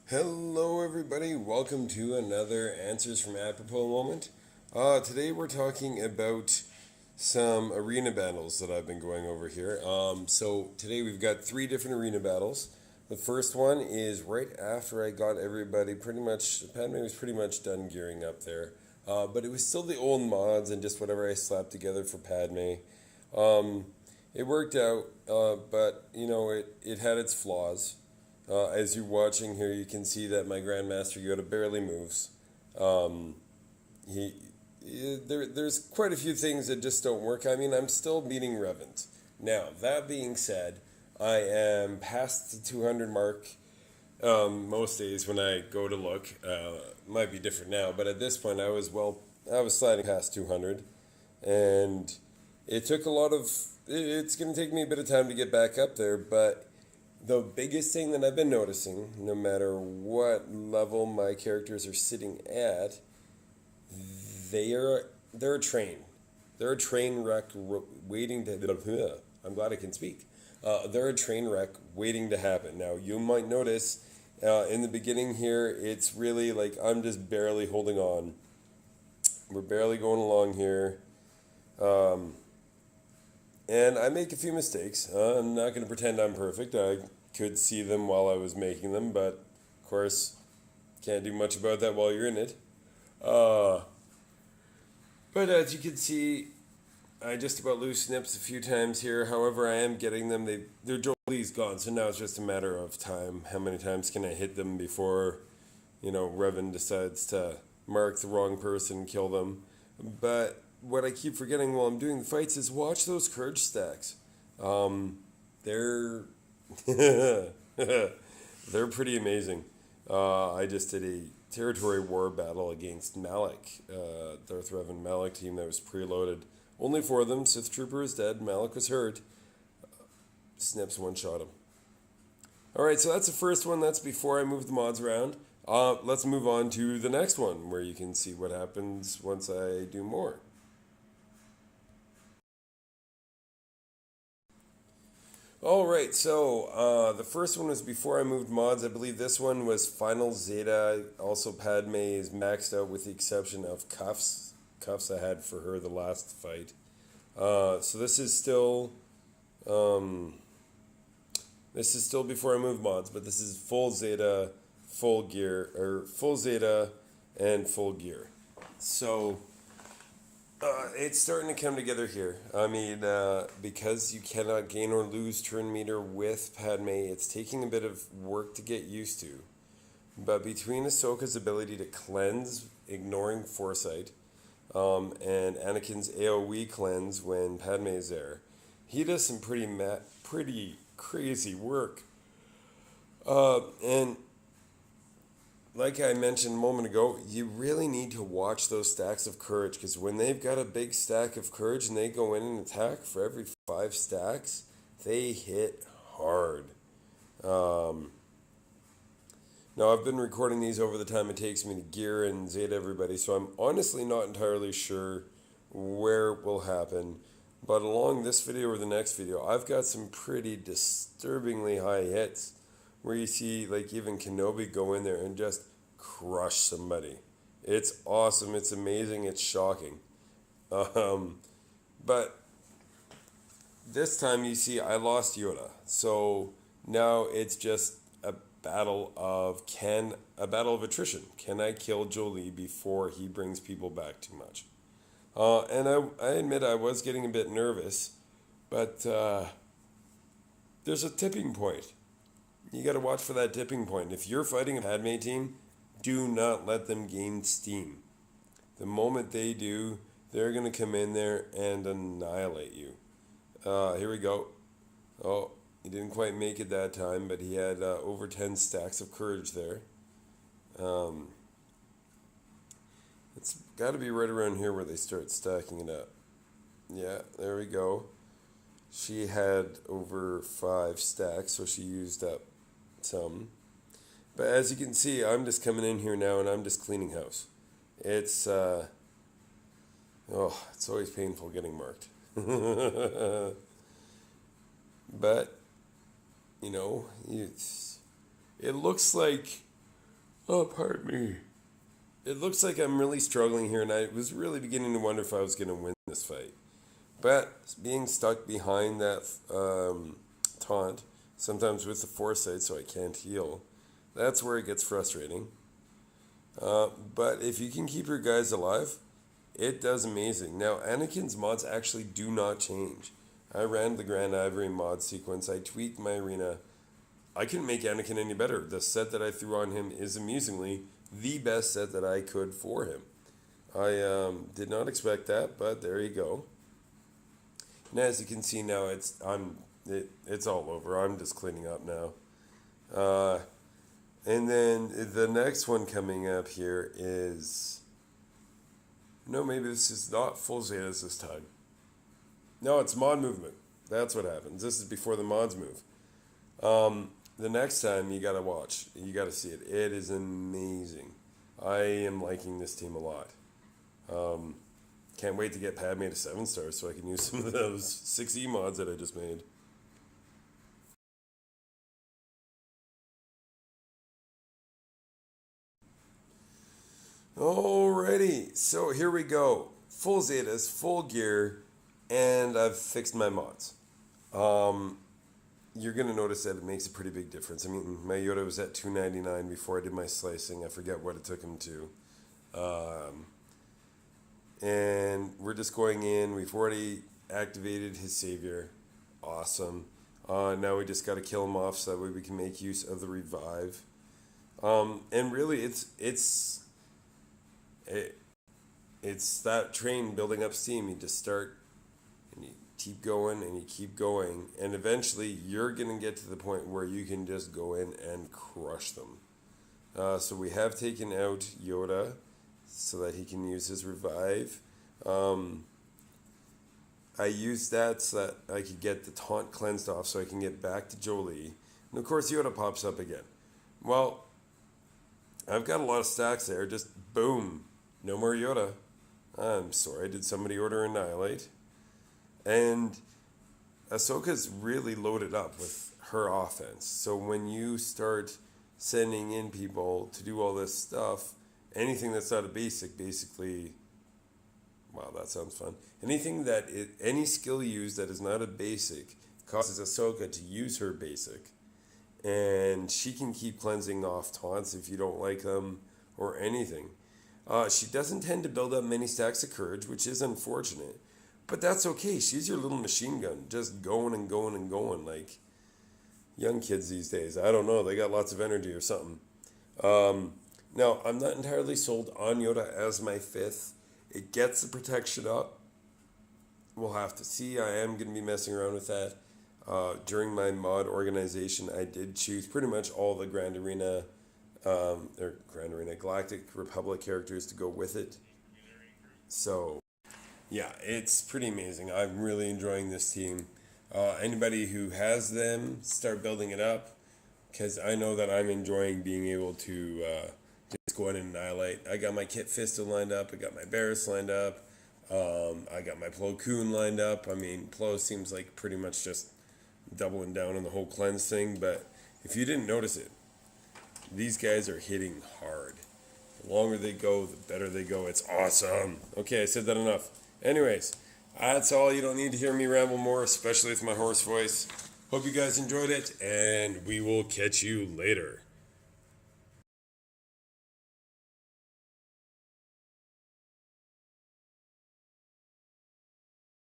Hello, everybody. Welcome to another Answers from Apropos moment. Today we're talking about some arena battles that I've been going over here. So today we've got three different arena battles. The first one is right after I got everybody pretty much. Padme was pretty much done gearing up there, but it was still the old mods and just whatever I slapped together for Padme. Um, it worked out, but it had its flaws. As you're watching here, you can see that my Grandmaster Yoda barely moves. Um, he, there's quite a few things that just don't work. I mean, I'm still beating Revenant. Now, that being said, I am past the 200 mark most days when I go to look. Might be different now, but at this point, I was sliding past 200, and it took a lot of. It's going to take me a bit of time to get back up there, but the biggest thing that I've been noticing, no matter what level my characters are sitting at, they're a train. They're a train wreck waiting to. I'm glad I can speak. They're a train wreck waiting to happen. Now you might notice in the beginning here, it's really like I'm just barely holding on. We're barely going along here. Um, and I make a few mistakes. I'm not going to pretend I'm perfect. I could see them while I was making them, but of course, can't do much about that while you're in it. Uh, but as you can see, I just about lose snips a few times here. However, I am getting them. Their Jolie's gone, so now it's just a matter of time. How many times can I hit them before, Revan decides to mark the wrong person and kill them? But what I keep forgetting while I'm doing the fights is watch those courage stacks. They're they're pretty amazing. I just did a territory war battle against Malik, Darth Revan Malik team that was preloaded. Only four of them. Sith Trooper is dead. Malik was hurt. Snips one shot him. All right, so that's the first one. That's before I move the mods around. Let's move on to the next one, where you can see what happens once I do more. All right, so the first one was before I moved mods. I believe this one was Final Zeta. Also, Padme is maxed out with the exception of cuffs. Cuffs I had for her the last fight. So um, this is still before I move mods, but this is full Zeta, full gear, or full Zeta and full gear. So it's starting to come together here. I mean, because you cannot gain or lose turn meter with Padme, it's taking a bit of work to get used to. But between Ahsoka's ability to cleanse, ignoring foresight, and Anakin's AoE cleanse when Padme is there, he does some pretty crazy work. And like I mentioned a moment ago, you really need to watch those stacks of courage because when they've got a big stack of courage and they go in and attack for every five stacks, they hit hard. Um, Now, I've been recording these over the time it takes me to gear and Zeta everybody, so I'm honestly not entirely sure where it will happen. But along this video or the next video, I've got some pretty disturbingly high hits where you see like even Kenobi go in there and just crush somebody. It's awesome, it's amazing, it's shocking. Um, but this time you see I lost Yoda. So now it's just a battle of attrition. Can I kill Jolie before he brings people back too much? And I admit I was getting a bit nervous, but there's a tipping point. You got to watch for that tipping point. If you're fighting a Padme team, do not let them gain steam. The moment they do, they're going to come in there and annihilate you. Here we go. Oh, he didn't quite make it that time, but he had over 10 stacks of courage there. Um, it's got to be right around here where they start stacking it up. Yeah, there we go. She had over 5 stacks, so she used up some. But as you can see, I'm just coming in here now and I'm just cleaning house. It's, it's always painful getting marked. But, it looks like Oh, pardon me. It looks like I'm really struggling here, and I was really beginning to wonder if I was going to win this fight. But being stuck behind that taunt, sometimes with the foresight, so I can't heal, that's where it gets frustrating. But if you can keep your guys alive, it does amazing. Now, Anakin's mods actually do not change. I ran the Grand Ivory mod sequence. I tweaked my arena. I couldn't make Anakin any better. The set that I threw on him is amusingly the best set that I could for him. I did not expect that, but there you go. And as you can see now, it's all over. I'm just cleaning up now. And then the next one coming up here is... No, maybe this is not full Zetas this time. No, it's mod movement. That's what happens. This is before the mods move. The next time you gotta watch. You gotta see it. It is amazing. I am liking this team a lot. Can't wait to get Padme to 7 stars so I can use some of those 6E mods that I just made. Alrighty, so here we go. Full Zetas, full gear, and I've fixed my mods. You're going to notice that it makes a pretty big difference. I mean, my Yoda was at 299 before I did my slicing. I forget what it took him to. And we're just going in. We've already activated his savior. Awesome. Now we just got to kill him off so that way we can make use of the revive. And really, it's that train building up steam. You just start and you keep going and you keep going, and eventually you're going to get to the point where you can just go in and crush them. So we have taken out Yoda so that he can use his revive. I used that so that I could get the taunt cleansed off so I can get back to Jolie. And of course Yoda pops up again. Well, I've got a lot of stacks there. Just boom. No more Yoda. I'm sorry. Did somebody order Annihilate? And Ahsoka's really loaded up with her offense. So when you start sending in people to do all this stuff, anything that's not a basic, basically, wow, that sounds fun. Any skill used that is not a basic causes Ahsoka to use her basic. And she can keep cleansing off taunts if you don't like them or anything. She doesn't tend to build up many stacks of courage, which is unfortunate. But that's okay. She's your little machine gun, just going and going and going like young kids these days. I don't know. They got lots of energy or something. Now, I'm not entirely sold on Yoda as my 5th. It gets the protection up. We'll have to see. I am going to be messing around with that. During my mod organization, I did choose pretty much all the Grand Arena Galactic Republic characters to go with it. So, yeah, it's pretty amazing. I'm really enjoying this team. Anybody who has them, start building it up, because I know that I'm enjoying being able to just go in and annihilate. I got my Kit Fisto lined up. I got my Barris lined up. I got my Plo Koon lined up. I mean, Plo seems like pretty much just doubling down on the whole cleanse thing, but if you didn't notice it, these guys are hitting hard. The longer they go, the better they go. It's awesome. Okay, I said that enough. Anyways, that's all. You don't need to hear me ramble more, especially with my hoarse voice. Hope you guys enjoyed it, and we will catch you later.